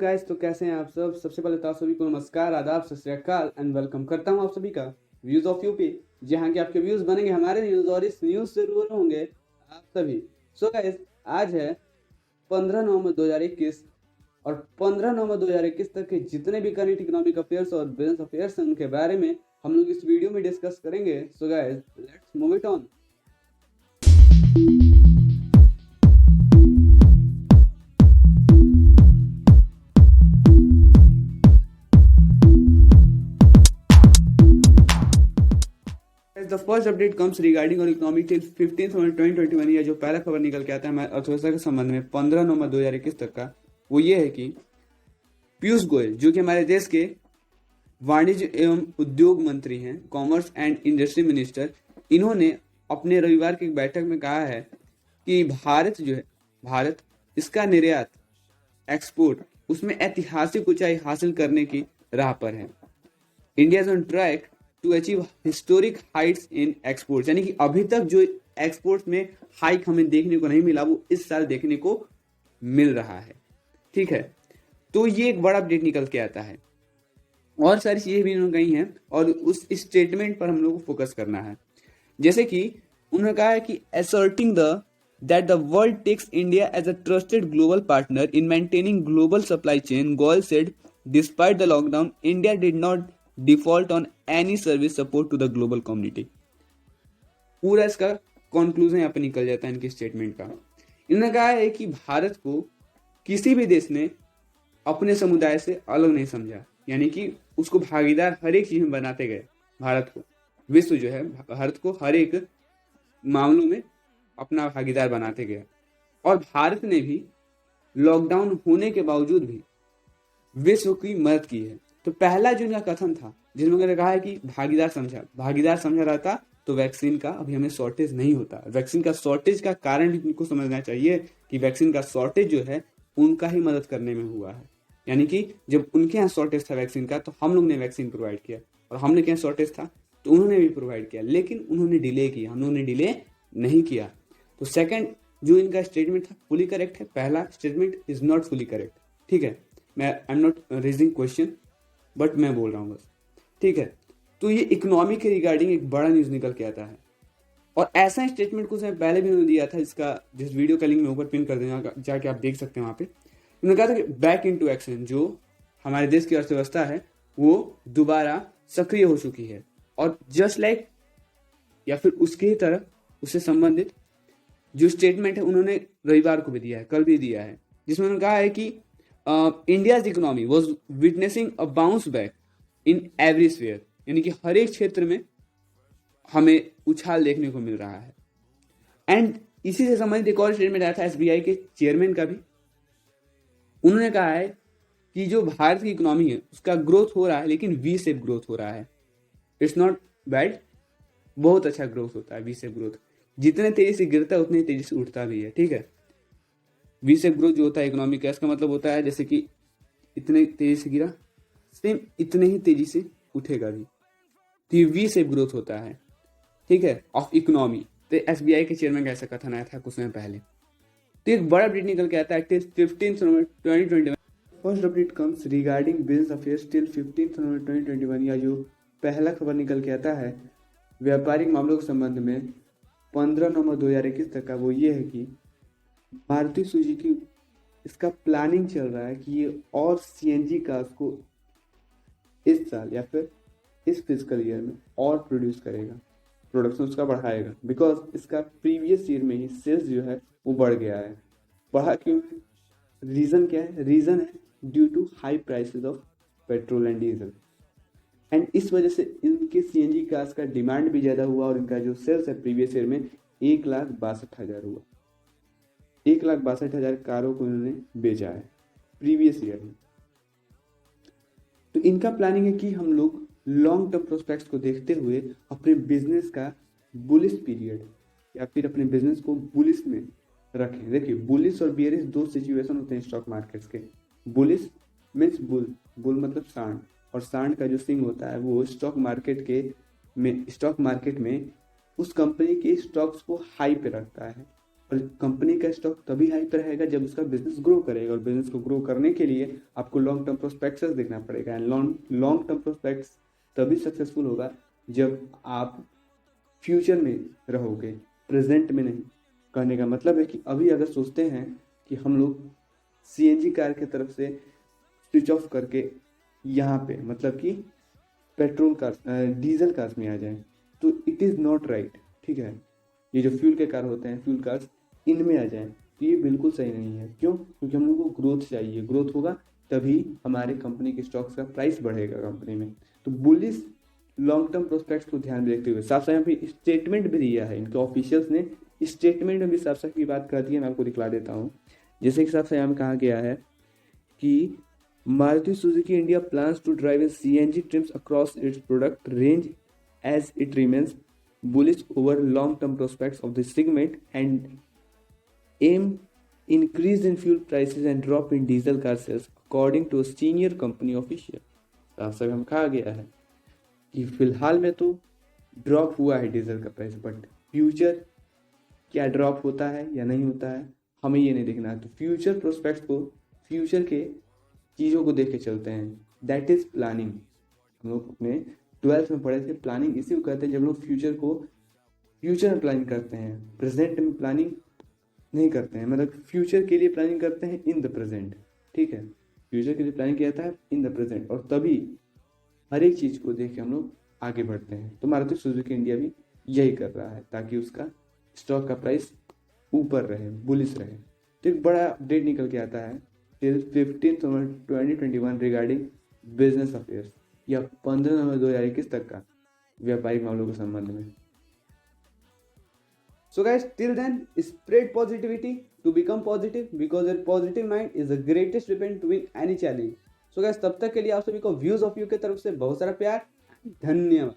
Guys, तो कैसे हैं आप सब। सबसे पहले तो आप सभी को नमस्कार, आदाब, सत श्री अकाल एंड वेलकम करता हूं आप सभी का व्यूज ऑफ यूपी, जहां के आपके व्यूज बनेंगे हमारे न्यूज और इस न्यूज से रूबरू होंगे आप सभी। सो गाइस, आज है 15 नवंबर 2021 और 15 नवंबर 2021 तक के जितने भी करंट इकोनॉमिक अफेयर्स और बिजनेस अफेयर्स हैं उनके बारे में हम लोग इस वीडियो में डिस्कस करेंगे। So guys, let's move it on. The first update comes regarding और इकोनॉमिक टिल 15 नवंबर 2021। या जो पहला खबर निकल के आता है हमारे अर्थव्यवस्था के संबंध में 15 नवंबर 2021 तक का, वो ये है कि पीयूष गोयल, जो कि हमारे देश के वाणिज्य एवं उद्योग मंत्री हैं, कॉमर्स एंड इंडस्ट्री मिनिस्टर, इन्होंने अपने रविवार की एक बैठक में कहा है कि भारत इसका निर्यात, एक्सपोर्ट, उसमें ऐतिहासिक ऊंचाई हासिल करने की राह पर है। India is on track to achieve historic heights in exports, यानी कि अभी तक जो एक्सपोर्ट्स में हाइक हमें देखने को नहीं मिला वो इस साल देखने को मिल रहा है। ठीक है, तो ये एक बड़ा अपडेट निकल के आता है और सारी चीजें भी उन्होंने कही हैं और उस स्टेटमेंट पर हम लोग को फोकस करना है। जैसे कि उन्होंने कहा है कि asserting that the world takes India as a trusted global partner in maintaining global supply chain, Goel said, despite the lockdown, India did not default on any service support to the global community। पूरा इसका conclusion यहाँ पे निकल जाता है इनके statement का। इन्होंने कहा है कि भारत को किसी भी देश ने अपने समुदाय से अलग नहीं समझा, यानी कि उसको भागीदार हर एक चीज में बनाते गए। भारत को, विश्व जो है भारत को हर एक मामलों में अपना भागीदार बनाते गए और भारत ने भी लॉकडाउन होने के बावजूद भी विश्व की मदद की है। तो पहला जो इनका कथन था जिसमें उन्होंने कहा है कि भागीदार समझा रहता तो वैक्सीन का अभी हमें शॉर्टेज नहीं होता। वैक्सीन का शॉर्टेज का कारण भी इनको समझना चाहिए कि वैक्सीन का शॉर्टेज जो है उनका ही मदद करने में हुआ है, यानी कि जब उनके यहाँ शॉर्टेज था वैक्सीन का तो हम लोग ने वैक्सीन प्रोवाइड किया, और हमने क्या शॉर्टेज था तो उन्होंने भी प्रोवाइड किया, लेकिन उन्होंने डिले किया, हम लोगों ने डिले नहीं किया। तो सेकंड जो इनका स्टेटमेंट था फुली करेक्ट है, पहला statement is not fully correct. ठीक है, मैं I am not raising question but मैं बोल रहा हूँ बस। ठीक है, तो ये इकोनॉमी के रिगार्डिंग एक बड़ा न्यूज निकल के आता है और ऐसा स्टेटमेंट कुछ मैं पहले भी उन्होंने दिया था, इसका जिस वीडियो का लिंक मैं ऊपर पिन कर देना, जाके आप देख सकते हैं। वहां पे उन्होंने कहा था कि बैक इनटू एक्शन, जो हमारे देश की अर्थव्यवस्था है वो दोबारा सक्रिय हो चुकी है, और जस्ट लाइक या फिर उसके ही तरह उससे संबंधित जो स्टेटमेंट है उन्होंने रविवार को भी दिया है, कल भी दिया है, जिसमें उन्होंने कहा है कि India's economy was witnessing a bounce back in every sphere, यानी कि हर एक क्षेत्र में हमें उछाल देखने को मिल रहा है। एंड इसी से संबंधित एक और स्टेटमेंट आया था एसबीआई के चेयरमैन का भी। उन्होंने कहा है कि जो भारत की इकोनॉमी है उसका ग्रोथ हो रहा है, लेकिन वी शेप ग्रोथ हो रहा है। इट्स नॉट बैड, बहुत अच्छा ग्रोथ होता है वी शेप ग्रोथ। जितने तेजी से गिरता है उतनी तेजी से उठता भी है। ठीक है, वी शेप ग्रोथ जो होता है इकोनॉमी का, इसका मतलब होता है जैसे कि इतने तेजी से गिरा सेम इतने ही तेजी से उठेगा भी, तो ये वी शेप ग्रोथ होता है। ठीक है, ऑफ इकोनॉमी। तो एसबीआई के चेयरमैन का ऐसा कथन आया था कुछ समय पहले। तो एक बड़ा अपडेट निकल के आता है टिल 15 नवंबर 2021। First update comes regarding business affairs till 15 नवंबर 2021। या जो पहला खबर निकल के आता है व्यापारिक मामलों के संबंध में 15 नवंबर 2021 तक का, वो ये है कि मारुति सुजुकी इसका प्लानिंग चल रहा है कि ये और सीएनजी कार्स को इस साल या फिर इस फिजिकल ईयर में और प्रोड्यूस करेगा, प्रोडक्शन उसका बढ़ाएगा, बिकॉज इसका प्रीवियस ईयर में ही सेल्स जो है वो बढ़ गया है। बढ़ा क्यों है? रीजन क्या है? रीजन है due to high prices of petrol and diesel, and इस वजह से इनके सीएनजी कार्स का डिमांड भी ज्यादा हुआ और इनका जो सेल्स है प्रीवियस ईयर में 1,62,000 हुआ। 1,62,000 कारों को इन्होंने बेचा है प्रीवियस ईयर में। तो इनका प्लानिंग है कि हम लोग लॉन्ग टर्म प्रोस्पेक्ट्स को देखते हुए अपने बिजनेस का बुलिश पीरियड या फिर अपने बिजनेस को बुलिश में रखें। देखिए, बुलिश और बियरिश दो सिचुएशन होते हैं स्टॉक मार्केट्स के। बुलिश मीन्स बुल मतलब सांड, और सांड का जो सिंग होता है वो स्टॉक मार्केट में उस कंपनी के स्टॉक्स को हाई पे रखता है, और कंपनी का स्टॉक तभी हाई पर रहेगा जब उसका बिजनेस ग्रो करेगा, और बिजनेस को ग्रो करने के लिए आपको लॉन्ग टर्म प्रोस्पेक्ट्स देखना पड़ेगा। एंड लॉन्ग टर्म प्रोस्पेक्ट्स तभी सक्सेसफुल होगा जब आप फ्यूचर में रहोगे, प्रेजेंट में नहीं। कहने का मतलब है कि अभी अगर सोचते हैं कि हम लोग सीएनजी कार की तरफ से स्विच ऑफ करके यहाँ पे मतलब कि पेट्रोल कार्स डीजल कार्स में आ जाएं, तो इट इज़ नॉट राइट। ठीक है, ये जो फ्यूल के कार होते हैं, फ्यूल कार्स, इनमें आ जाएं तो ये बिल्कुल सही नहीं है। क्यों? क्योंकि हम लोग को ग्रोथ चाहिए, ग्रोथ होगा तभी हमारे कंपनी के स्टॉक्स का प्राइस बढ़ेगा कंपनी में। तो बुलिश लॉन्ग टर्म प्रोस्पेक्ट्स को ध्यान में रखते हुए साफ साफ यहाँ पे स्टेटमेंट भी दिया है, इनके ऑफिशियल्स ने स्टेटमेंट में भी साफ साफ की बात कर दी है। मैं आपको दिखला देता हूँ। जैसे कि साफ साफ यहाँ में कहा गया है कि Maruti Suzuki India plans to drive in CNG trims across its product range as it remains bullish over long-term prospects of the segment and aim increase in fuel prices and drop in diesel car sales according to a senior company official। साफ साफ हम कहा गया है कि फिलहाल में तो ड्रॉप हुआ है डीजल का प्राइस, बट फ्यूचर क्या ड्रॉप होता है या नहीं होता है हमें ये नहीं देखना है। तो फ्यूचर प्रोस्पेक्ट्स को, फ्यूचर के चीज़ों को देख के चलते हैं। That is planning. हम लोग अपने 12th में पढ़े थे, प्लानिंग इसी को कहते हैं जब लोग फ्यूचर को फ्यूचर में प्लानिंग करते हैं, प्रेजेंट में प्लानिंग नहीं करते हैं। मतलब फ्यूचर के लिए प्लानिंग करते हैं इन द प्रेजेंट। ठीक है, फ्यूचर के लिए प्लानिंग किया जाता है इन द प्रेजेंट, और तभी हर एक चीज़ को देख के हम लोग आगे बढ़ते हैं। तो मारुति सुजुकी इंडिया भी यही कर रहा है ताकि उसका स्टॉक का प्राइस ऊपर रहे, बुलिश रहे। तो एक बड़ा अपडेट निकल के आता है till 15th November 2021 regarding business affairs, या 15 नवंबर 2021 तक का व्यापारिक मामलों के संबंध में। So guys, till then, spread positivity to become positive because your positive mind is the greatest weapon to win any challenge. So guys, तब तक के लिए आप सभी को व्यूज ऑफ यू की तरफ से बहुत सारा प्यार, धन्यवाद।